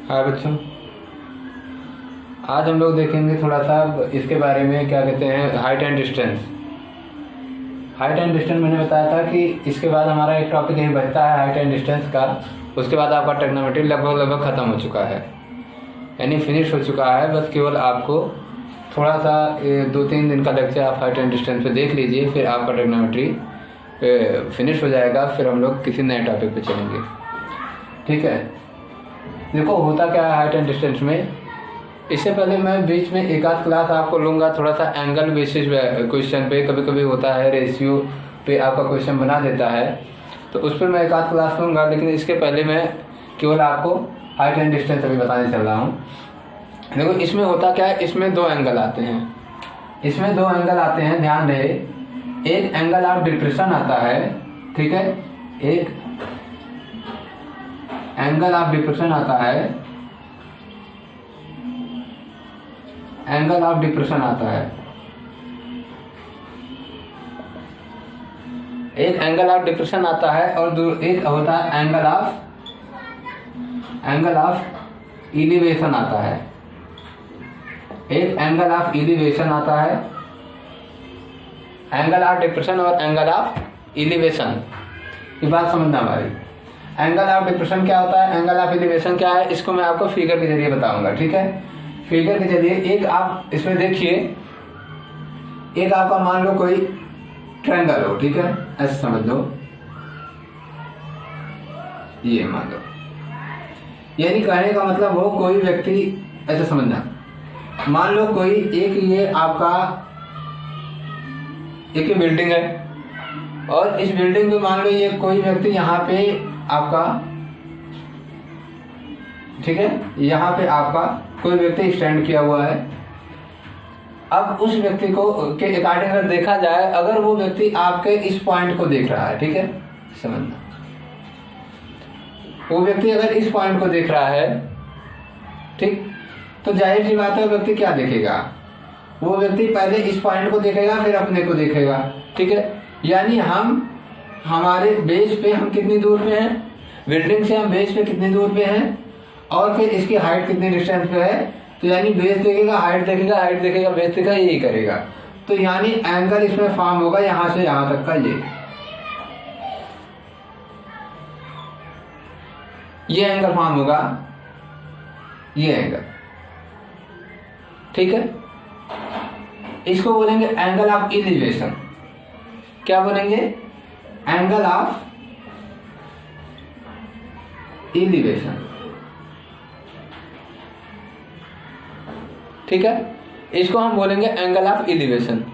हाँ बच्चों, आज हम लोग देखेंगे थोड़ा सा इसके बारे में, क्या कहते हैं, height and distance. Height and distance मैंने बताया था कि इसके बाद हमारा एक टॉपिक यही बचता है हाइट एंड डिस्टेंस का। उसके बाद आपका ट्रिग्नोमेट्री लगभग ख़त्म हो चुका है, यानी फिनिश हो चुका है। बस केवल आपको थोड़ा सा 2-3 दिन का लेक्चर आप हाइट एंड डिस्टेंस पे देख लीजिए, फिर आपका ट्रिग्नोमेट्री फिनिश हो जाएगा। फिर हम लोग किसी नए टॉपिक पे चलेंगे, ठीक है। देखो होता क्या है हाइट एंड डिस्टेंस में। इससे पहले मैं बीच में एक आध क्लास आपको लूँगा थोड़ा सा एंगल बेसिस क्वेश्चन पे। कभी कभी होता है रेशियो पे आपका क्वेश्चन बना देता है, तो उस पर मैं एक आध क्लास लूँगा। लेकिन इसके पहले मैं केवल आपको हाइट एंड डिस्टेंस अभी बताने चल रहा हूँ। देखो इसमें होता क्या है, इसमें 2 एंगल आते हैं। इसमें 2 एंगल आते हैं, ध्यान रहे। एक एंगल ऑफ डिप्रेशन आता है, ठीक है। एक एंगल ऑफ डिप्रेशन आता है, एंगल ऑफ डिप्रेशन आता है। एक एंगल ऑफ डिप्रेशन आता है और एक होता है एंगल ऑफ इलिवेशन आता है। एक एंगल ऑफ इलिवेशन आता है, एंगल ऑफ डिप्रेशन और एंगल ऑफ इलिवेशन। ये बात समझना हमारी। एंगल ऑफ डिप्रेशन क्या होता है, एंगल ऑफ इलिवेशन क्या है, इसको मैं आपको फिगर के जरिए बताऊंगा, ठीक है। फिगर के जरिए एक आप इसमें देखिए, एक आपका मान लो कोई ट्रायंगल हो, ठीक है, ऐसे समझ लो। ये मान लो, यानी कहने का मतलब हो कोई व्यक्ति, ऐसे समझना, मान लो कोई एक ये आपका एक बिल्डिंग है और इस बिल्डिंग में मान लो ये कोई व्यक्ति यहाँ पे आपका, ठीक है, यहाँ पे आपका कोई व्यक्ति स्टैंड किया हुआ है। अब उस व्यक्ति को के अकॉर्डिंग अगर देखा जाए, अगर वो व्यक्ति आपके इस पॉइंट को देख रहा है, ठीक है, समझना, वो व्यक्ति अगर इस पॉइंट को देख रहा है, ठीक, तो जाहिर सी बात है वो व्यक्ति क्या देखेगा, वो व्यक्ति पहले इस पॉइंट को देखेगा फिर अपने को देखेगा, ठीक है। यानी हम हमारे बेस पे हम कितनी दूर पे हैं, बिल्डिंग से हम बेस पे कितनी दूर पे हैं, और फिर इसकी हाइट कितनी डिस्टेंस पे है। तो यानी बेस देखेगा, हाइट देखेगा, हाइट देखेगा, बेस देखेगा, यही करेगा। तो यानी एंगल इसमें फॉर्म होगा यहाँ से यहाँ तक का, ये एंगल फॉर्म होगा, ये एंगल, ठीक है। इसको बोलेंगे एंगल ऑफ इलिवेशन। क्या बोलेंगे, एंगल ऑफ इलिवेशन, ठीक है। इसको हम बोलेंगे एंगल ऑफ इलिवेशन।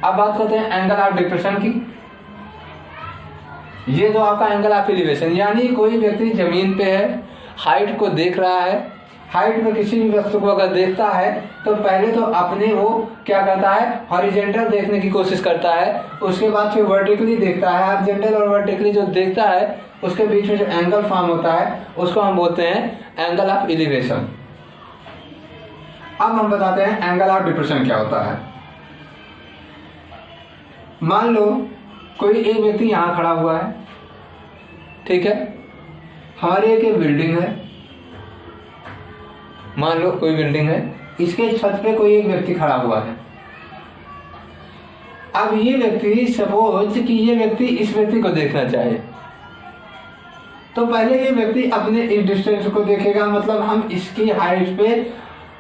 अब बात करते हैं एंगल ऑफ डिप्रेशन की। ये जो आपका एंगल ऑफ इलिवेशन, यानी कोई व्यक्ति जमीन पे है, हाइट को देख रहा है, हाइट में किसी भी वस्तु को अगर देखता है तो पहले तो अपने वो क्या करता है, हॉरिजॉन्टल देखने की कोशिश करता है, उसके बाद फिर वर्टिकली देखता है। हॉरिजॉन्टल और वर्टिकली जो देखता है उसके बीच में जो एंगल फॉर्म होता है उसको हम बोलते हैं एंगल ऑफ इलिवेशन। अब हम बताते हैं एंगल ऑफ डिप्रेशन क्या होता है। मान लो कोई एक व्यक्ति यहाँ खड़ा हुआ है, ठीक है, हमारी एक बिल्डिंग है, मान लो कोई बिल्डिंग है, इसके छत पे कोई एक व्यक्ति खड़ा हुआ है। अब ये व्यक्ति, सपोज कि ये व्यक्ति इस व्यक्ति को देखना चाहे, तो पहले ये व्यक्ति अपने इस डिस्टेंस को देखेगा, मतलब हम इसकी हाइट पे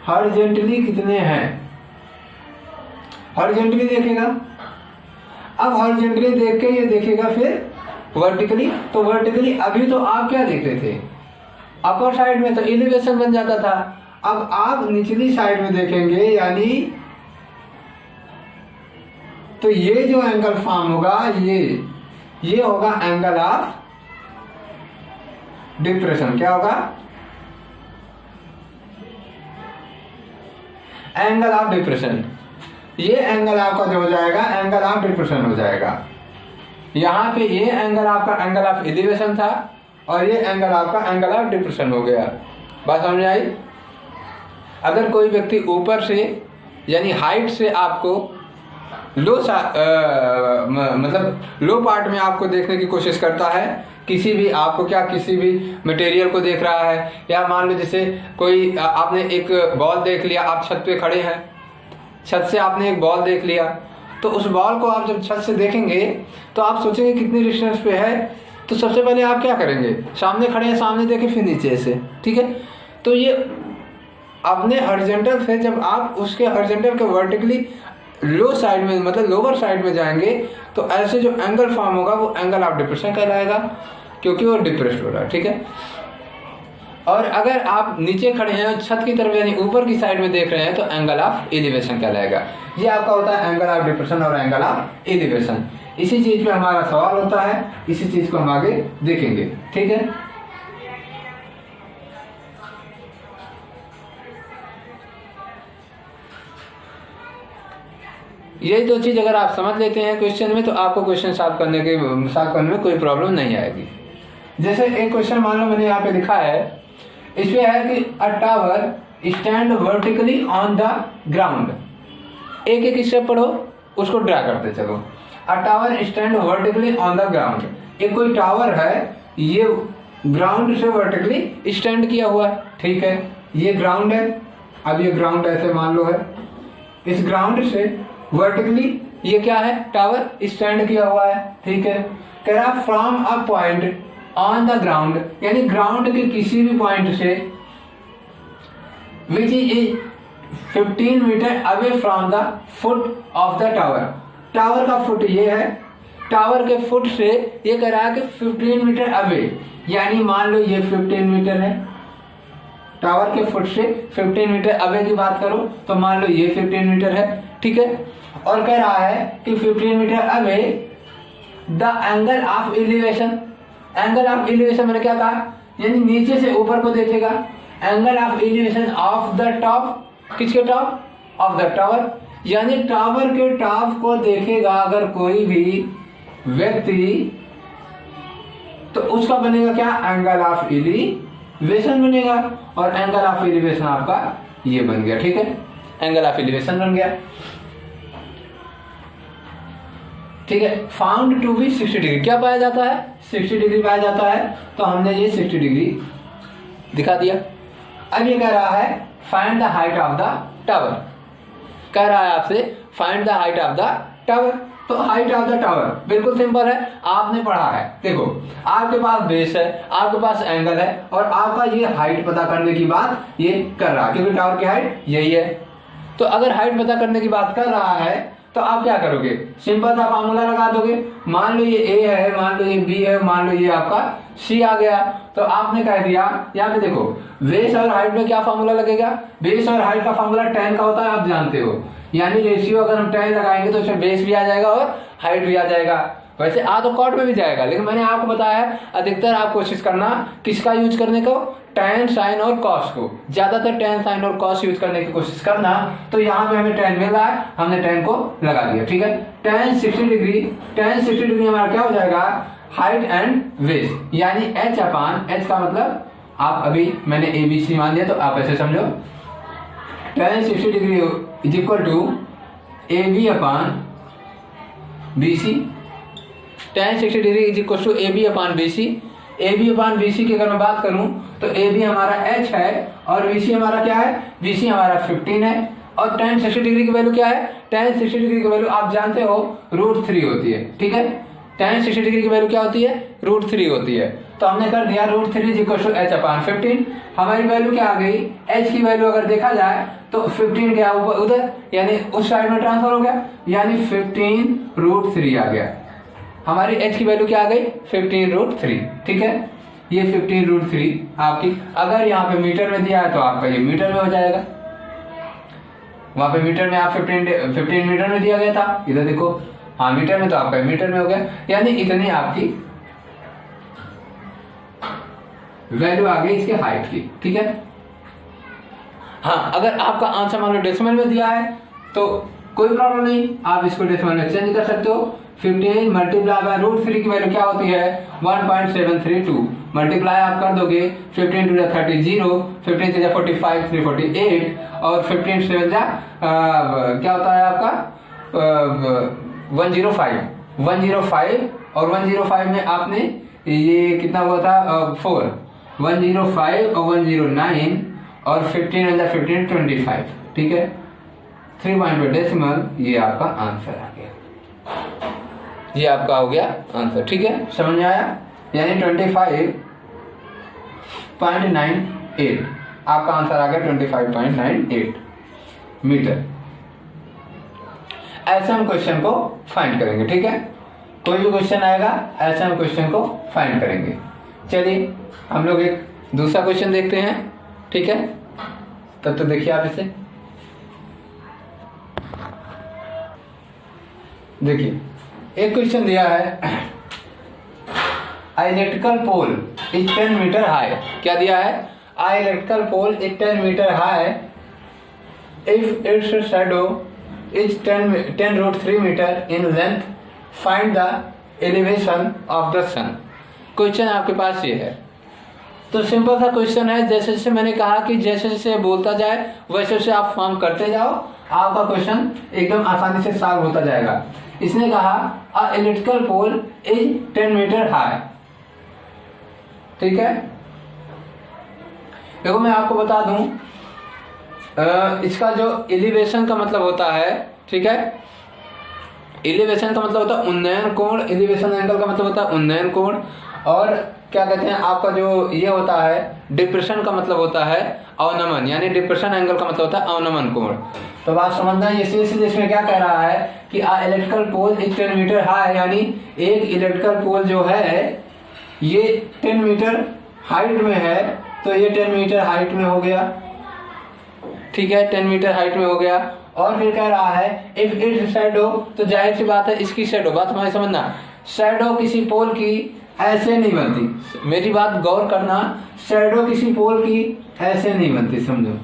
हॉरिजॉन्टली कितने हैं, हॉरिजॉन्टली देखेगा। अब हॉरिजॉन्टली देख के ये देखेगा फिर वर्टिकली। तो वर्टिकली अभी तो आप क्या देख रहे थे, अपर साइड में, तो एलिवेशन बन जाता था। अब आप निचली साइड में देखेंगे, यानी तो ये जो एंगल फॉर्म होगा ये होगा एंगल ऑफ डिप्रेशन। क्या होगा, एंगल ऑफ डिप्रेशन। ये एंगल आपका जो हो जाएगा एंगल ऑफ डिप्रेशन हो जाएगा। यहाँ पे ये एंगल आपका एंगल ऑफ एलिवेशन था और ये एंगल आपका एंगल ऑफ डिप्रेशन हो गया। बात समझ आई। अगर कोई व्यक्ति ऊपर से यानी हाइट से आपको मतलब लो पार्ट में आपको देखने की कोशिश करता है किसी भी आपको क्या किसी भी मटेरियल को देख रहा है, या मान लो जैसे कोई आपने एक बॉल देख लिया, आप छत पे खड़े हैं, छत से आपने एक बॉल देख लिया, तो उस बॉल को आप जब छत से देखेंगे तो आप सोचेंगे कितनी डिस्टेंस पे है। तो सबसे पहले आप क्या करेंगे, सामने खड़े हैं, सामने देखें, फिर नीचे से, ठीक है। तो ये अपने हॉरिजॉन्टल से जब आप उसके हॉरिजॉन्टल के वर्टिकली लो साइड में मतलब लोअर साइड में जाएंगे तो ऐसे जो एंगल फॉर्म होगा वो एंगल ऑफ डिप्रेशन कहलाएगा, क्योंकि वो डिप्रेस्ड हो रहा है, ठीक है। और अगर आप नीचे खड़े हैं छत की तरफ यानी ऊपर की साइड में देख रहे हैं तो एंगल ऑफ एलिवेशन कहलाएगा। ये आपका होता है एंगल ऑफ डिप्रेशन और एंगल ऑफ एलिवेशन। इसी चीज पे हमारा सवाल होता है, इसी चीज को हम आगे देखेंगे, ठीक है। यही दो चीज अगर आप समझ लेते हैं क्वेश्चन में तो आपको क्वेश्चन सॉल्व करने में कोई प्रॉब्लम नहीं आएगी। जैसे एक क्वेश्चन मान लो मैंने यहाँ पे लिखा है, इसमें है कि अ tower stand vertically on the ground. एक एक स्टेप पढ़ो, उसको ड्रा करते चलो। अ tower stand vertically on the ground. एक कोई टावर है, ये ग्राउंड से वर्टिकली स्टैंड किया हुआ है, ठीक है। ये ग्राउंड है, अब ये ग्राउंड ऐसे मान लो है, इस ग्राउंड से वर्टिकली ये क्या है, टावर स्टैंड किया हुआ है, ठीक है। कह रहा from a point on the ground, यानी ग्राउंड के किसी भी पॉइंट से which is 15 metre away from the foot of the tower. Tower का फुट ये है, टावर के फुट से ये कह रहा है कि 15 मीटर अवे, यानी मान लो ये 15 मीटर है, टावर के फुट से 15 मीटर अवे की बात करो तो मान लो ये 15 मीटर है, ठीक है। और कह रहा है कि 15 metre away the angle of elevation. Angle of elevation मैंने क्या कहा, यानी नीचे से ऊपर को देखेगा। Angle of elevation of the top, किसके टॉप, ऑफ द टावर, यानी टावर के टॉप को देखेगा अगर कोई भी व्यक्ति तो उसका बनेगा क्या, एंगल ऑफ एलिवेशन बनेगा। और एंगल ऑफ एलिवेशन आपका ये बन गया, ठीक है, एंगल ऑफ एलिवेशन बन गया, ठीक है। फाउंड टू बी 60 डिग्री, क्या पाया जाता है, 60 डिग्री पाया जाता है, तो हमने ये 60 डिग्री दिखा दिया। अब ये कह रहा है find the height of the tower, कह रहा है आपसे find the height of the tower. तो हाइट ऑफ द टावर बिल्कुल सिंपल है, आपने पढ़ा है, देखो आपके पास बेस है, आपके पास एंगल है, और आपका ये हाइट पता करने की बात ये कर रहा है, क्योंकि टावर की हाइट यही है। तो अगर हाइट पता करने की बात कर रहा है तो आप क्या करोगे, सिंपल सा फार्मूला लगा दोगे। मान लो ये ए है, मान लो ये बी है, मान लो ये आपका सी आ गया, तो आपने कह दिया, यहाँ पे देखो बेस और हाइट में क्या फार्मूला लगेगा, बेस और हाइट का फार्मूला tan का होता है, आप जानते हो, यानी रेशियो अगर हम tan लगाएंगे तो उसमें बेस भी आ जाएगा और हाइट भी आ जाएगा। वैसे आ तो कॉट में भी जाएगा, लेकिन मैंने आपको बताया है अधिकतर आप कोशिश करना किसका यूज करने को, tan sin और cos को, ज्यादातर tan sin और cos यूज करने की कोशिश करना। तो यहाँ पे हमें tan मिल रहा है, हमने tan को लगा दिया, ठीक है। tan 60 डिग्री हमारा क्या हो जाएगा, हाइट एंड बेस, यानी h अपान h का मतलब आप अभी मैंने ABC मान लिया तो आप ऐसे समझो, tan 60 degree is equal to AB upon BC। tan 60 degree is equal to AB upon BC। AB upon BC की अगर मैं बात करूं तो AB हमारा h है और BC हमारा क्या है, BC हमारा 15 है। और tan 60 डिग्री की वैल्यू क्या है, tan 60 डिग्री की वैल्यू आप जानते हो √3 होती है, ठीक है। tan 60 डिग्री की वैल्यू क्या होती है, √3 होती है। तो हमने कर दिया √3 इज इक्वल टू h अपान 15। हमारी वैल्यू क्या आ गई, h की वैल्यू अगर देखा जाए तो 15 क्या ऊपर उधर, यानी उस साइड में ट्रांसफर हो गया, यानी 15√3 आ गया। हमारी h की वैल्यू क्या आ गई, 15√3, ठीक है। ये 15√3 आपकी, अगर यहाँ पे मीटर में दिया है तो आपका ये मीटर में हो जाएगा। वहां पे मीटर में आप 15 मीटर में दिया गया था, इधर देखो हाँ मीटर में, तो आपका मीटर में हो गया, यानी इतनी आपकी वैल्यू आ गई इसके हाइट की, ठीक है। हाँ अगर आपका आंसर मान लो डेसिमल में दिया है तो कोई प्रॉब्लम नहीं, आप इसको डेसिमल में चेंज कर सकते हो। 15 मल्टीप्लाई बाय √3 की वैल्यू क्या होती है, 1.732। मल्टीप्लाई आप कर दोगे 15 टू 30 0, 15 से 45 348, और 15 से क्या होता है आपका 105 और 105 में आपने ये कितना हुआ था 4, 105 और 109 और 15 अंदर 15 25, ठीक है 3 पॉइंट पर डेसिमल, ये आपका आंसर आ गया, ये आपका हो गया आंसर, ठीक है समझ में आया। यानी 25.98 आपका आंसर आ गया 25.98 मीटर। ऐसे हम क्वेश्चन को फाइंड करेंगे, ठीक है कोई भी क्वेश्चन आएगा ऐसे हम क्वेश्चन को फाइंड करेंगे। चलिए हम लोग एक दूसरा क्वेश्चन देखते हैं, ठीक है तब तो देखिए आप इसे देखिए। एक क्वेश्चन दिया है electrical pole is 10 metre high. क्या दिया है? Electrical pole is 10 metre high if it's shadow is 10√3 metre in length, find the elevation of the sun। Question आपके पास ये है, तो सिंपल सा क्वेश्चन है। जैसे जैसे मैंने कहा कि जैसे जैसे बोलता जाए वैसे वैसे आप फॉर्म करते जाओ, आपका क्वेश्चन एकदम आसानी से सॉल्व होता जाएगा। इसने कहा a electrical pole is 10 metre high, ठीक है। देखो मैं आपको बता दूं इसका जो एलिवेशन का मतलब होता है, ठीक है एलिवेशन का मतलब होता है उन्नयन कोण, एलिवेशन एंगल का मतलब होता है उन्नयन कोण, और क्या कहते हैं आपका जो ये होता है डिप्रेशन का मतलब होता है अवनमन, यानी डिप्रेशन एंगल का मतलब होता है अवनमन कोण। तो बात समझना, ये सीधे इसमें क्या कह रहा है कि electrical pole is 10 metre high, यानी एक इलेक्ट्रिकल पोल जो है ये 10 मीटर हाइट में है, तो ये 10 मीटर हाइट में हो गया, ठीक है 10 मीटर हाइट में हो गया। और फिर कह रहा है इफ इट्स शैडो, तो जाहिर सी बात है इसकी शैडो, बात हमारी समझना, शैडो किसी पोल की ऐसे नहीं बनती, मेरी बात गौर करना, शैडो किसी पोल की ऐसे नहीं बनती, समझो।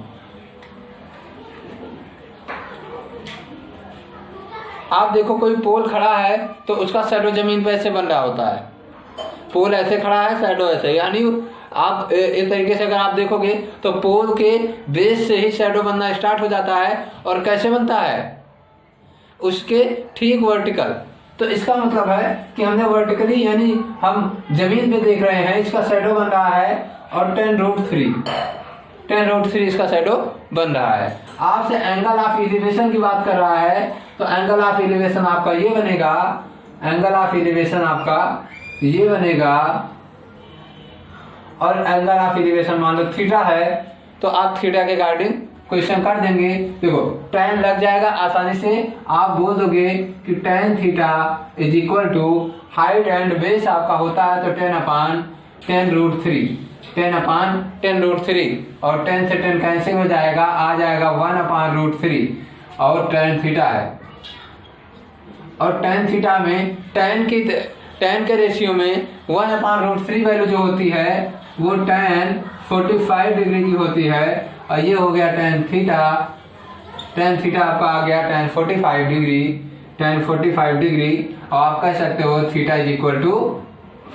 आप देखो कोई पोल खड़ा है तो उसका शैडो जमीन पे ऐसे बन रहा होता है, पोल ऐसे खड़ा है शैडो ऐसे, यानी आप एक तरीके से अगर आप देखोगे तो पोल के बेस से ही शैडो बनना स्टार्ट हो जाता है, और कैसे बनता है उसके ठीक वर्टिकल। तो इसका मतलब है कि हमने वर्टिकली यानी हम जमीन पे देख रहे हैं, इसका शैडो बन रहा है, और 10√3 इसका शैडो बन रहा है। आपसे एंगल ऑफ एलिवेशन की बात कर रहा है, तो एंगल ऑफ एलिवेशन आपका ये बनेगा, एंगल ऑफ एलिवेशन आपका ये बनेगा, और एंगल ऑफ एलिवेशन मान लो थीटा है, तो आप थीटा के अकॉर्डिंग क्वेश्चन कर देंगे। देखो tan लग जाएगा आसानी से, आप बोल दोगे कि tan theta is equal to height and base आपका होता है तो 10/10√3, 10/10√3, और 10 से 10 कैंसिल हो जाएगा, आ जाएगा 1/√3, और tan थीटा है, और tan थीटा में tan के रेशियो में 1/√3 वैल्यू जो होती है वो tan 45 डिग्री की होती है, और ये हो गया tan थीटा आपका आ गया tan 45 डिग्री, और आप कह सकते हो theta is equal to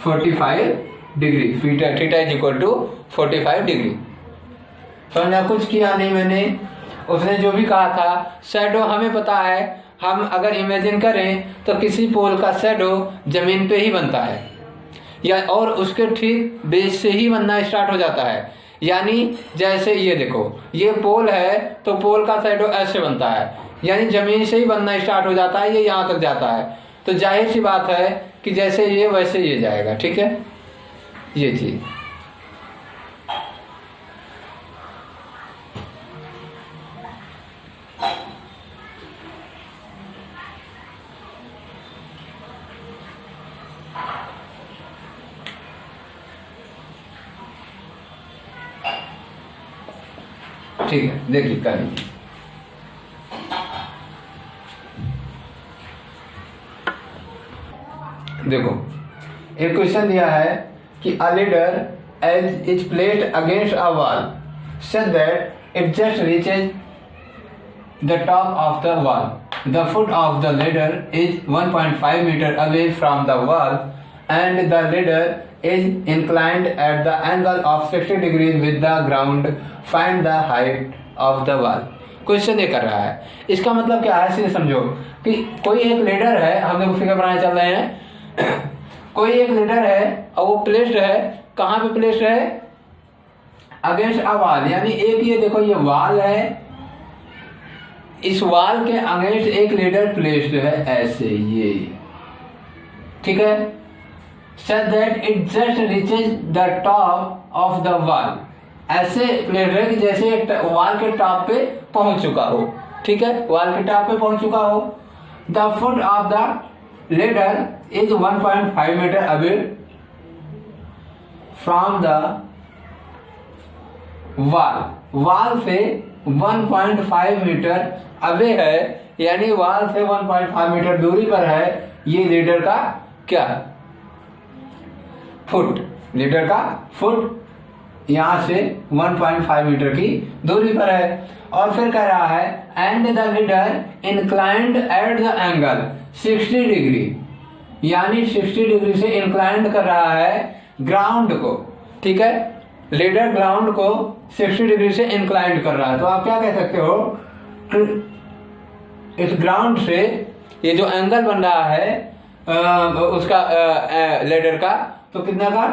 45 degree, theta is equal to 45 degree. समझा, कुछ किया नहीं मैंने, उसने जो भी कहा था। शैडो हमें पता है, हम अगर इमेजिन करें तो किसी पोल का शैडो जमीन पे ही बनता है, या और उसके ठीक बेस से ही बनना स्टार्ट हो जाता है। यानी जैसे ये देखो ये पोल है, तो पोल का शैडो ऐसे बनता है, यानी जमीन से ही बनना स्टार्ट हो जाता है, ये यहाँ तक जाता है। तो जाहिर सी बात है कि जैसे ये वैसे ये जाएगा, ठीक है ये चीज। ठीक है देखिए कर लीजिए। देखो एक क्वेश्चन दिया है कि a ladder edge is placed against a wall such that it just reaches the top of the wall, the foot of the ladder is 1.5 metre away from the wall, and the ladder is inclined at the angle of 60 degrees with the ground, find the height of the wall। Question ये कर रहा है, इसका मतलब क्या है सीधे समझो कि कोई एक लीडर है, हम लोग फिगर बनाने चल रहे हैं, कोई एक लीडर है और वो प्लेस्ड है, कहाँ पे प्लेस्ड है? अगेंस्ट अ वॉल, यानी एक ये देखो ये वॉल है, इस वॉल के अगेंस्ट एक लीडर प्लेस्ड है ऐसे ये, ठीक है, सच that it just reaches the top of the wall, ऐसे प्लेस्ड है कि जैसे वॉल के टॉप पे पहुंच चुका हो, ठीक है, वॉल के टॉप पे पहुंच चुका हो। The foot of the ladder is 1.5 metre away from the wall, wall से 1.5 मीटर अवे है, यानी वॉल से 1.5 मीटर दूरी पर है ये लीडर का क्या? फुट, लीडर का फुट यहां से 1.5 मीटर की दूरी पर है। और फिर कह रहा है and the leader inclined at the angle 60 degree, यानी 60 डिग्री से इंक्लाइंड कर रहा है ग्राउंड को, ठीक है, लीडर ग्राउंड को 60 डिग्री से इंक्लाइंड कर रहा है। तो आप क्या कह सकते हो कि इस ग्राउंड से ये जो एंगल बन रहा है उसका लीडर का, तो कितना का?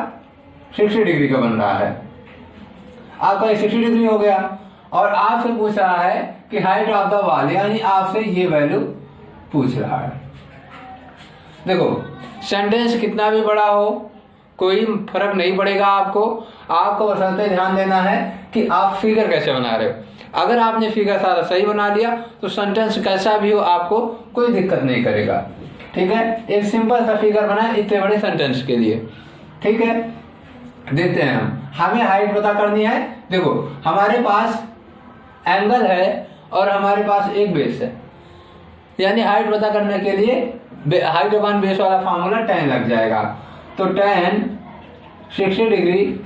60 डिग्री का बन रहा है। आपका 60 डिग्री हो गया और आपसे पूछ रहा है कि हाइट ऑफ द वॉल, यानी आपसे ये वैल्यू पूछ रहा है। देखो सेंटेंस कितना भी बड़ा हो कोई फर्क नहीं पड़ेगा आपको बस ध्यान देना है कि आप फिगर कैसे बना रहे हो। अगर आपने फिगर सारा सही बना लिया तो सेंटेंस कैसा भी हो आपको कोई दिक्कत नहीं करेगा, ठीक है। एक सिंपल सा फिगर बनाए इतने बड़े सेंटेंस के लिए, ठीक है। देखते हैं हमें हाइट पता करनी है। देखो हमारे पास एंगल है और हमारे पास एक बेस है, यानी हाइट पता करने के लिए हाइट अपॉन बेस वाला फार्मूला tan लग जाएगा। तो tan 60 डिग्री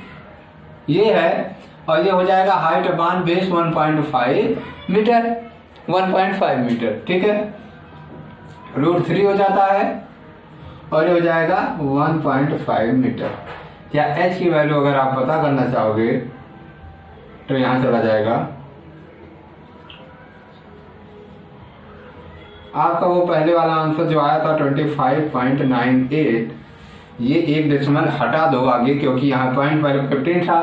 ये है और ये हो जाएगा height upon base 1.5 metre, 1.5 metre, ठीक है। √3 हो जाता है और ये हो जाएगा 1.5 मीटर। या h की वैल्यू अगर आप पता करना चाहोगे तो यहां चला जाएगा आपका वो पहले वाला आंसर जो आया था 25.98, ये एक डेसिमल हटा दो आगे क्योंकि यहाँ पॉइंट पहले 15 था,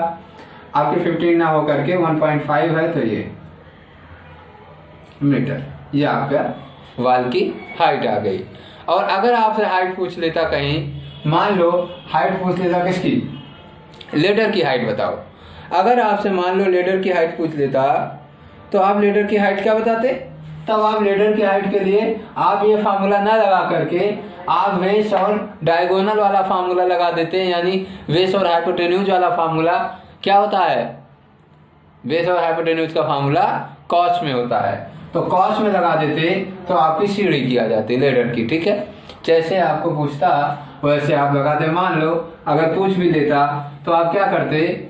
आपके 15 ना हो करके 1.5 है तो ये मीटर, ये आपका वाल की हाइट आ गई। और अगर आपसे हाइट पूछ लेता कहीं, मान लो हाइट पूछ लेता किसकी, लेडर की हाइट बताओ, अगर आपसे मान लो लेडर की हाइट पूछ लेता तो आप लेडर की हाइट क्या बताते? तब आप लेडर की हाइट के लिए आप ये फार्मूला ना लगा करके आप बेस और डायगोनल वाला फार्मूला लगा देते हैं, यानी बेस और हाइपोटेन्यूज वाला फार्मूला क्या होता है? बेस और हाइपोटेन्यूज का फार्मूला कॉस में होता है, तो कॉस में लगा देते तो आपकी सीढ़ी की आ जाती लेडर की, ठीक है। जैसे आपको पूछता वैसे आप लगाते। मान लो अगर पूछ भी लेता तो आप क्या करते?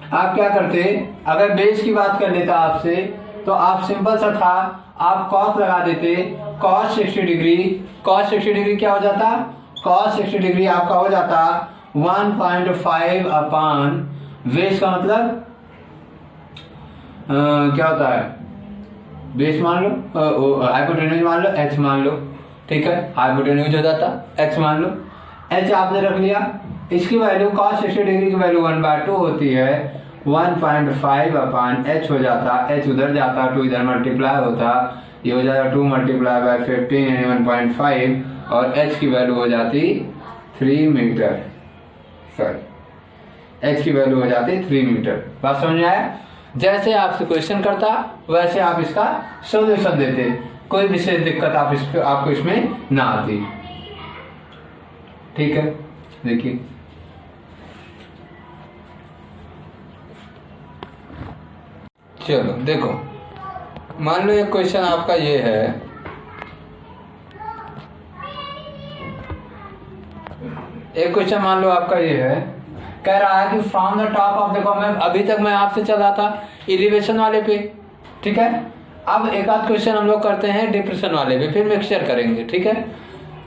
आप क्या करते? अगर बेस की बात कर लेता आपसे तो आप सिंपल सा था, आप कॉस लगा देते, कॉस 60 डिग्री, कॉस 60 डिग्री क्या हो जाता? कॉस 60 डिग्री आपका हो जाता 1.5 अपॉन बेस का मतलब क्या होता है? बेस मान लो, हाइपोटेन्यूज मान लो, h मान लो, ठीक है, हाइपोटेन्यूज हो जाता h मान लो, h आपने रख लिया। इसकी वैल्यू cos 60 डिग्री की वैल्यू 1/2 होती है, 1.5 अपॉन h हो जाता, h उधर जाता, 2 इधर मल्टीप्लाई होता, ये हो जाता 2 मल्टीप्लाई बाय 15 यानी 1.5 और h की वैल्यू हो जाती 3 मीटर, सॉरी h की वैल्यू हो जाती 3 मीटर। बात समझ में आया? जैसे आपसे क्वेश्चन करता वैसे आप इसका सॉल्यूशन देते, कोई विशेष दिक्कत आपको इसमें ना आती, ठीक है। देखिए चलो देखो, मान लो एक क्वेश्चन आपका ये है, एक क्वेश्चन मान लो आपका ये है, कह रहा है कि फ्रॉम द टॉप ऑफ, देखो मैं अभी तक मैं आपसे चला था एलिवेशन वाले पे, ठीक है। अब एक आध क्वेश्चन हम लोग करते हैं डिप्रेशन वाले पे, फिर मिक्सचर करेंगे, ठीक है।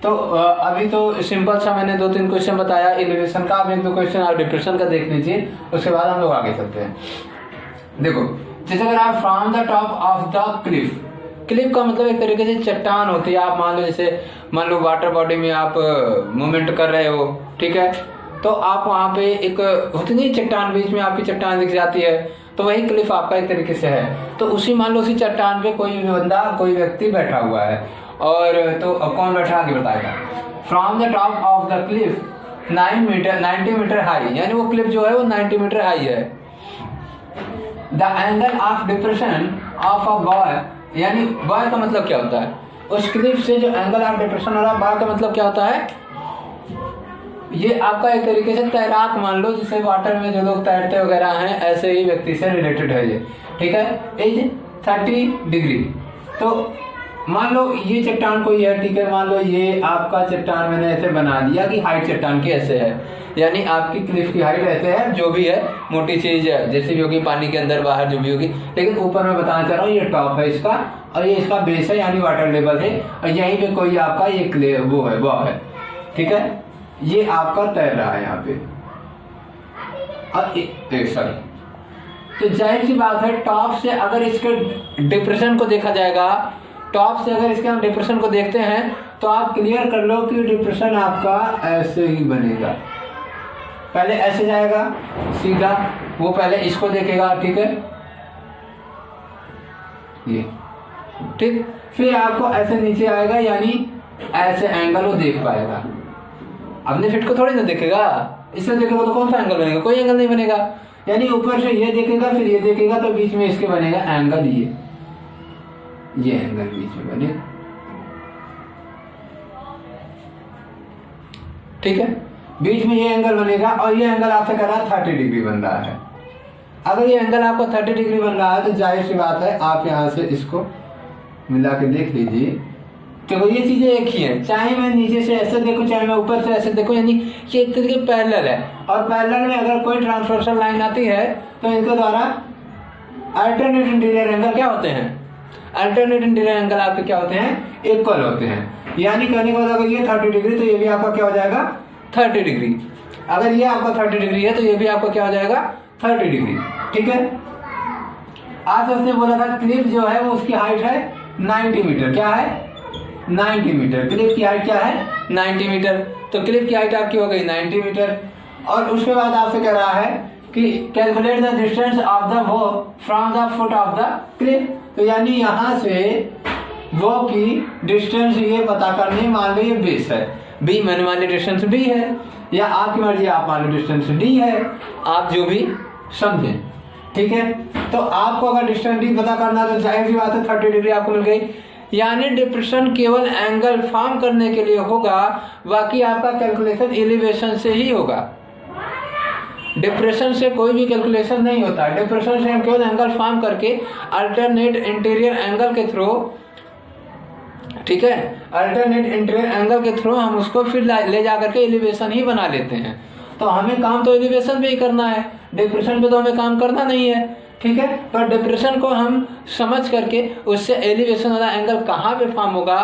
तो अभी तो सिंपल सा मैंने 2-3 क्वेश्चन बताया एलिवेशन का, अब 1-2 क्वेश्चन आप डिप्रेशन का देख लीजिए, उसके बाद हम लोग आगे चलते हैं। देखो जैसे अगर आप from the top of the Cliff, Cliff का मतलब एक तरीके से चट्टान होती है। आप मान लो जैसे मान लो वाटर बॉडी में आप मूवमेंट कर रहे हो, ठीक है, तो आप वहाँ पे एक होती नहीं चट्टान, बीच में आपकी चट्टान दिख जाती है, तो वही क्लिफ आपका एक तरीके से है। तो उसी मान लो उसी चट्टान पे कोई बंदा कोई व्यक्ति बैठा हुआ है, और तो कौन बैठा आगे बताएगा। From the top of the cliff 90 metre high, यानी वो क्लिफ जो है वो 90 मीटर हाई है। The angle of depression of a boy, यानी बॉय का मतलब क्या होता है, उस क्लिफ से जो एंगल ऑफ डिप्रेशन हो रहा है, बॉय का मतलब क्या होता है, ये आपका एक तरीके से तैराक मान लो, जिसे वाटर में जो लोग तैरते वगैरह हैं, ऐसे ही व्यक्ति से रिलेटेड है ये, ठीक है। एज 30 डिग्री, तो मान लो ये चट्टान कोई है, ठीक है, मान लो ये आपका चट्टान मैंने ऐसे बना दिया कि हाइट चट्टान की ऐसे है, यानी आपकी क्लिफ की हाइट ऐसे है, जो भी है मोटी चीज है, जैसे भी होगी पानी के अंदर बाहर जो भी होगी, लेकिन ऊपर मैं बताना चाह रहा हूँ ये टॉप है इसका, और ये इसका बेस है यानी वाटर लेवल है, और यहीं पे कोई आपका ये वो है, ठीक है, ये आपका तैर रहा है यहाँ पे। और सॉरी, तो जाहिर सी बात है टॉप से अगर इसके डिप्रेशन को देखा जाएगा, टॉप से अगर इसके हम डिप्रेशन को देखते हैं, तो आप क्लियर कर लो कि डिप्रेशन आपका ऐसे ही बनेगा, पहले ऐसे जाएगा सीधा, वो पहले इसको देखेगा, ठीक है, ये ठीक, फिर आपको ऐसे नीचे आएगा, यानी ऐसे एंगल वो देख पाएगा। अपने फिट को थोड़ी ना देखेगा, इससे देखेगा तो कौन सा एंगल बनेगा, कोई एंगल नहीं बनेगा, यानी ऊपर से ये देखेगा फिर ये देखेगा, तो बीच में इसके बनेगा एंगल, ये एंगल बीच में बनेगा, ठीक है, बीच में ये एंगल बनेगा, और ये एंगल आपसे कह रहा है 30 डिग्री बन रहा है। अगर ये एंगल आपको 30 डिग्री बन रहा है, तो जाहिर सी बात है आप यहाँ से इसको मिला के देख लीजिए, देखो ये चीजें एक ही है, चाहे मैं नीचे से ऐसे देखूं, चाहे मैं ऊपर से ऐसे देखूं, यानी ये एक तरीके पैरेलल है, और पैरेलल में अगर कोई ट्रांसवर्सल लाइन आती है, तो इनके द्वारा अल्टरनेट इंटीरियर एंगल क्या होते हैं, अल्टरनेट इंटीरियर एंगल आपके क्या होते हैं, इक्वल होते हैं। यानी कहने का मतलब अगर ये 30 डिग्री, तो ये भी आपका क्या हो जाएगा 30 डिग्री, अगर ये आपका 30 डिग्री है, तो ये भी आपका क्या हो जाएगा 30 डिग्री, ठीक है। आज उसने बोला था क्लिफ जो है वो उसकी हाइट है 90 मीटर, क्या है 90 मीटर, क्लिफ की हाइट क्या है 90 मीटर, तो क्लिफ की हाइट आपकी हो गई 90 मीटर। और उसके बाद आपसे कह रहा है कि calculate the distance of the वो from the foot of the cliff, तो यानी यहाँ से वो की डिस्टेंस ये पता करनी, मान लो ये बेस है, बी मैंने मान ली डिस्टेंस डी है, या आपकी मर्जी आप मान लो डिस्टेंस डी है, आप जो भी समझें, ठीक है। तो आपको अगर डिस्टेंस डी पता करना है, तो जाहिर सी बात है 30 डिग्री आपको मिल गई, यानी डिप्रेशन केवल एंगल फॉर्म करने के लिए होगा, बाकी आपका कैलकुलेशन एलिवेशन से ही होगा, डिप्रेशन से कोई भी कैलकुलेशन नहीं होता। डिप्रेशन से हम केवल एंगल फॉर्म करके अल्टरनेट इंटीरियर एंगल के थ्रू, ठीक है, अल्टरनेट इंटीरियर एंगल के थ्रू हम उसको फिर ले जा करके एलिवेशन ही बना लेते हैं। तो हमें काम तो एलिवेशन पे ही करना है, डिप्रेशन पे तो हमें काम करना नहीं है, ठीक है। पर डिप्रेशन को हम समझ करके उससे एलिवेशन वाला एंगल कहाँ पे फॉर्म होगा,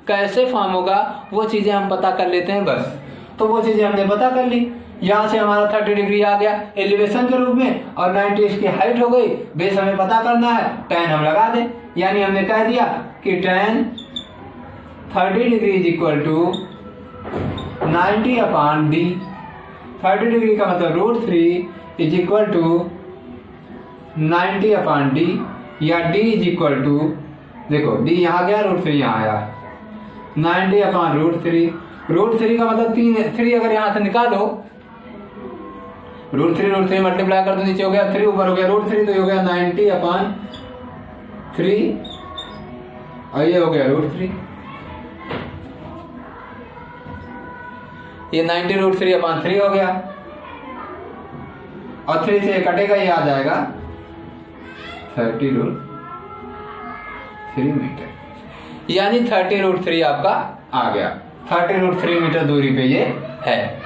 कैसे फॉर्म होगा, वो चीज़ें हम पता कर लेते हैं बस। तो वो चीज़ें हमने पता कर ली, यहाँ से हमारा 30 डिग्री आ गया एलिवेशन के रूप में, और 90 इसकी हाइट हो गई, बेस हमें पता करना है, tan हम लगा दें, यानी हमने कह दिया कि tan 30 degree is equal to 90/d। 30 degree का मतलब √3 इज इक्वल टू 90/d, या d इज इक्वल टू, देखो d यहाँ गया, √3 यहाँ आया, 90/√3। √3 का मतलब 3 अगर यहाँ से निकालो, √3 मल्टीप्लाई कर दो, नीचे हो गया 3, ऊपर हो गया √3, तो ये हो गया 90/3, और ये हो गया √3, ये 90√3/3 हो गया, और 3 से कटेगा, ये आ जाएगा 30√3 मीटर, यानी 30√3 आपका आ गया, 30√3 मीटर दूरी पे ये है।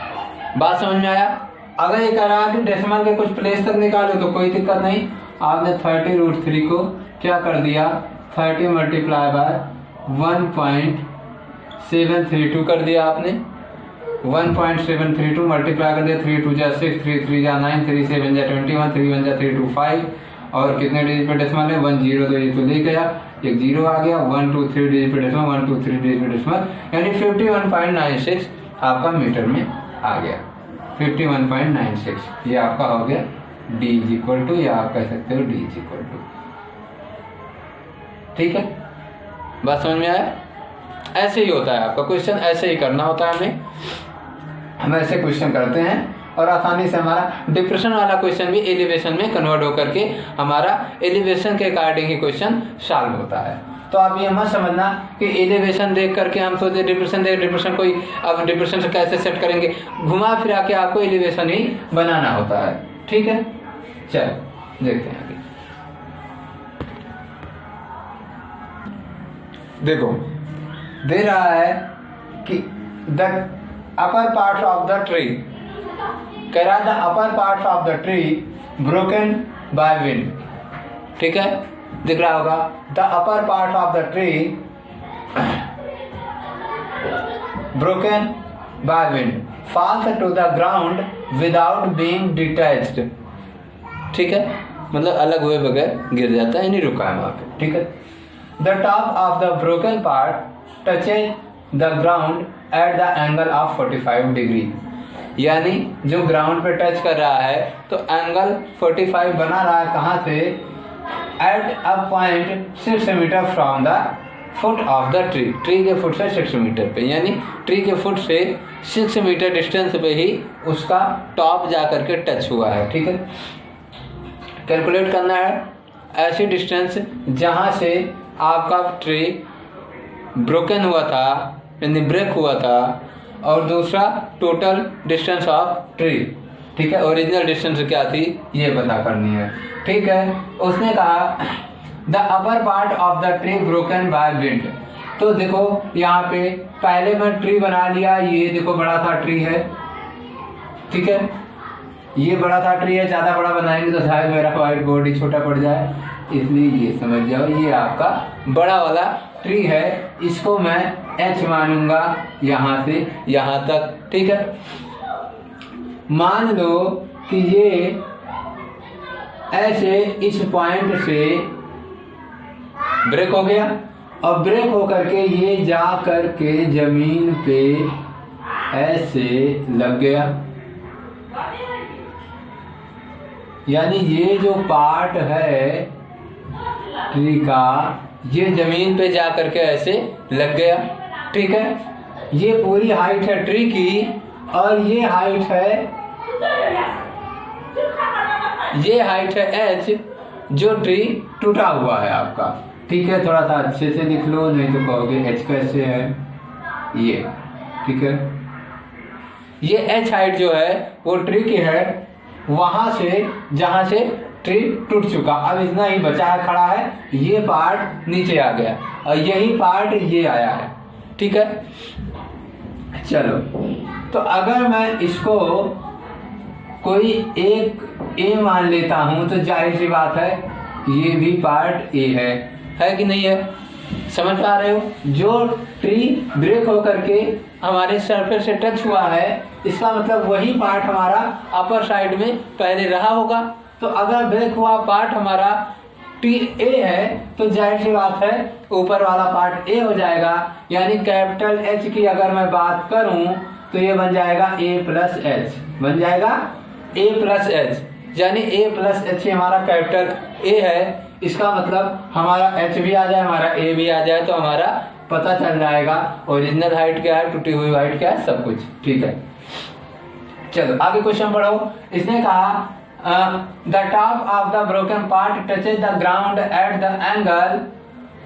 बात समझ में आया। अगर ये कह रहा है कि डेसिमल के कुछ प्लेस तक निकालो तो कोई दिक्कत नहीं, आपने 30√3 को क्या कर दिया, 30 मल्टीप्लाई बाय 1.732 कर दिया आपने, 1.732 मल्टीप्लाई कर दिया, 3 2 जा 6, 3 3 जा 9, 3 7 जा 21, 3 1 जा 3 2 5, और कितने डिजिट पे डेसिमल है, 1 0 2 डिजिट पे ले गया, एक 0 आ गया, 1 2 3 डिजिट पे डेसिमल, 1 2 3 डिजिट पे डेसिमल, यानी 51.96 आपका मीटर में आ गया। 51.96 ये आपका हो गया D इज इक्वल टू, या आप कह सकते हो D इज इक्वल टू। ठीक है, बात समझ में आया? ऐसे ही होता है आपका क्वेश्चन, ऐसे ही करना होता है हमें। हम ऐसे क्वेश्चन करते हैं और आसानी से हमारा डिप्रेशन वाला क्वेश्चन भी एलिवेशन में कन्वर्ट होकर के हमारा एलिवेशन के अकॉर्डिंग ही क्वेश्चन सॉल्व होता है। तो आप ये मत समझना कि एलिवेशन देख करके हम सोचे डिप्रेशन देख, डिप्रेशन कोई, अब डिप्रेशन से कैसे सेट करेंगे, घुमा फिरा के आपको एलिवेशन ही बनाना होता है। ठीक है, चलो देखते हैं आगे। देखो दे रहा है कि the upper part of the tree, कह रहा है the upper part of the tree broken by wind. ठीक है, दिख रहा होगा, the upper part of the tree broken by wind falls to the ground without being detached. ठीक है, मतलब अलग हुए बगैर गिर जाता है, नहीं रुका है वहां पे। ठीक है, the top of the broken part touches the ground at the angle of 45 degree, यानी जो ग्राउंड पे टच कर रहा है तो एंगल 45 बना रहा है, कहाँ से, at a point 6 metre from the foot of the tree, tree के फुट से 6 मीटर पे, यानी ट्री के फुट से 6 मीटर डिस्टेंस पे ही उसका टॉप जा करके टच हुआ है। ठीक है, कैलकुलेट करना है ऐसी डिस्टेंस जहाँ से आपका ट्री ब्रोकन हुआ था, यानी ब्रेक हुआ था, और दूसरा टोटल डिस्टेंस ऑफ ट्री। ठीक है, ओरिजिनल डिस्टेंस क्या थी ये पता करनी है। ठीक है, उसने कहा the upper part of the tree broken by wind. तो देखो यहाँ पे पहले मैं ट्री बना लिया, ये देखो बड़ा सा ट्री है। ठीक है, ये बड़ा सा ट्री है, ज़्यादा बड़ा बनाएंगे तो शायद मेरा व्हाइट बोर्ड ही छोटा पड़ जाए, इसलिए ये समझ जाओ ये आपका बड़ा वाला ट्री है, इसको मैं H मानूंगा यहाँ से यहाँ तक। ठीक है, मान लो कि ये ऐसे इस पॉइंट से ब्रेक हो गया, और ब्रेक होकर के ये जा करके जमीन पे ऐसे लग गया, यानी ये जो पार्ट है ट्री का ये जमीन पे जा करके ऐसे लग गया। ठीक है, ये पूरी हाइट है ट्री की, और ये हाइट है H, जो ट्री टूटा हुआ है आपका। ठीक है, थोड़ा सा अच्छे से लिख लो, नहीं तो कहोगे H कैसे है ये। ठीक है, ये H हाइट जो है वो ट्री की है, वहां से जहां से ट्री टूट चुका, अब इतना ही बचा है, खड़ा है, ये पार्ट नीचे आ गया और यही पार्ट ये आया है। ठीक है, चलो तो अगर मैं इसको कोई एक A मान लेता हूं तो जाहिर सी बात है ये भी पार्ट A है कि नहीं है? समझ पा रहे हो? जो ट्री ब्रेक होकर के हमारे सरफेस से टच हुआ है, इसका मतलब वही पार्ट हमारा अपर साइड में पहले रहा होगा। तो अगर ब्रेक हुआ पार्ट हमारा टी ए है तो जाहिर सी बात है ऊपर वाला पार्ट ए हो जाएगा, यानी कैपिटल एच की अगर मैं बात करूं तो ये बन जाएगा ए प्लस एच, बन जाएगा ए प्लस एच, यानी ए प्लस एच हमारा कैपिटल ए है। इसका मतलब हमारा एच भी आ जाए, हमारा ए भी आ जाए, तो हमारा पता चल जाएगा ओरिजिनल हाइट क्या है, टूटी हुई हाइट क्या है, सब कुछ। ठीक है, चलो आगे क्वेश्चन पढ़ो। इसने कहा the top of the broken part touches the ground at the angle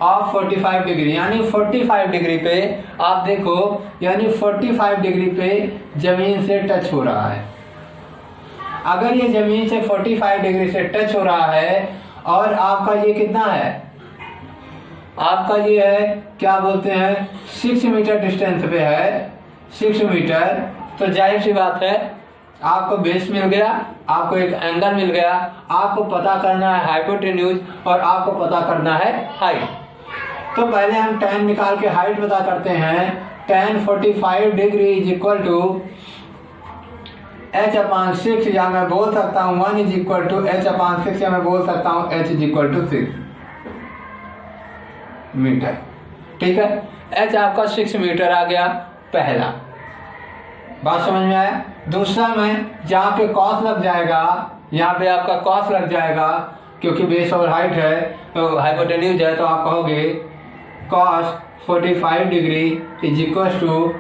of 45 degree, यानी 45 डिग्री पे आप देखो, यानी 45 डिग्री पे जमीन से टच हो रहा है। अगर ये जमीन से 45 डिग्री से टच हो रहा है और आपका ये कितना है, आपका ये है क्या बोलते हैं 6 मीटर डिस्टेंस पे है, 6 मीटर, तो जाहिर सी बात है आपको बेस मिल गया, आपको एक एंगल मिल गया, आपको पता करना है हाइपोटेन्यूज और आपको पता करना है हाइट। तो पहले हम tan निकाल के हाइट पता करते हैं। tan 45 degree is equal to h/6 या मैं बोल सकता हूँ 1 इज इक्वल टू h/6 या मैं बोल सकता हूँ h is equal to 6 metre. ठीक है, h आपका 6 मीटर आ गया पहला, बात समझ में आया। दूसरा में जहाँ पे कॉस लग जाएगा, यहाँ पे आपका कॉस लग जाएगा क्योंकि बेस और हाइट है तो हाइपोटेन्यूज है, तो आप कहोगे cos 45 degree is equal to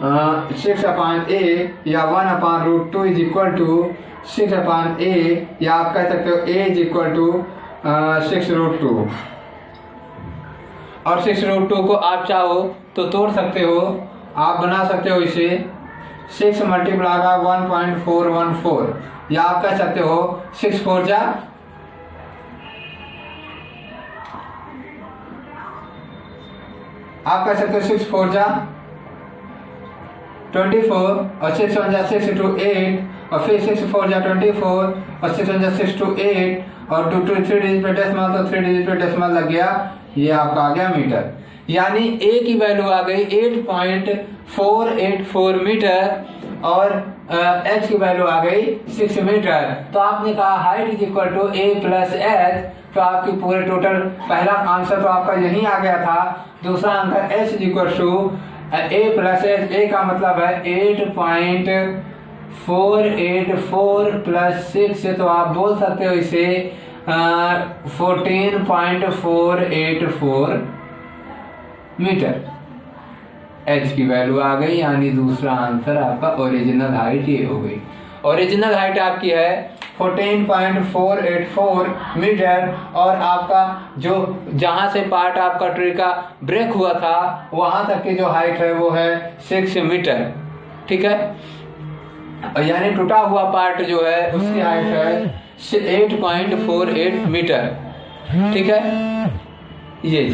6/a या 1/√2 इज इक्वल टू 6/a या आप कह सकते हो a इज इक्वल टू 6√2। और 6√2 को आप चाहो तो तोड़ सकते हो, आप बना सकते हो इसे 6 मल्टीप्लाई का 1.414 या आप कह सकते हो 6 4 जा आप कह सकते हो 6 4 जा 24 और 6 1 जा 6 to 8 और फिर 6 4 जा 24 और 6 1 जा 6 to 8 और 2 3 डिजिट पे डेसिमल तो 3 डिजिट पे डेसिमल लग गया, ये आपका आ गया मीटर। यानी a की वैल्यू आ गई 8.484 मीटर और h की वैल्यू आ गई 6 मीटर। तो आपने कहा height is equal to a plus h, तो आपकी पूरे टोटल पहला आंसर तो आपका यही आ गया था। दूसरा answer h is equal to a plus h, a का मतलब है 8.484 प्लस 6, तो आप बोल सकते हो इसे 14.484 मीटर। h की वैल्यू आ गई, यानी दूसरा आंसर आपका ओरिजिनल हाइट ये हो गई। ओरिजिनल हाइट आपकी है 14.484 मीटर और आपका जो जहां से पार्ट आपका ट्री का ब्रेक हुआ था वहां तक की जो हाइट है वो है 6 मीटर। ठीक है, यानी टूटा हुआ पार्ट जो है उसकी हाइट है 8.48 मीटर। ठीक है, ये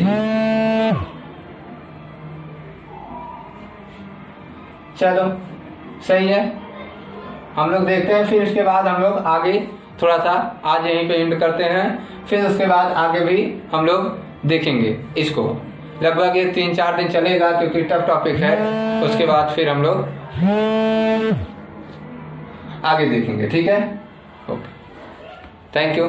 चलो सही है, हम लोग देखते हैं। फिर उसके बाद हम लोग आगे थोड़ा सा आज यहीं पे एंड करते हैं, फिर उसके बाद आगे भी हम लोग देखेंगे इसको। लगभग ये 3-4 दिन चलेगा क्योंकि टफ टॉपिक है, उसके बाद फिर हम लोग आगे देखेंगे। ठीक है, ओके, थैंक यू।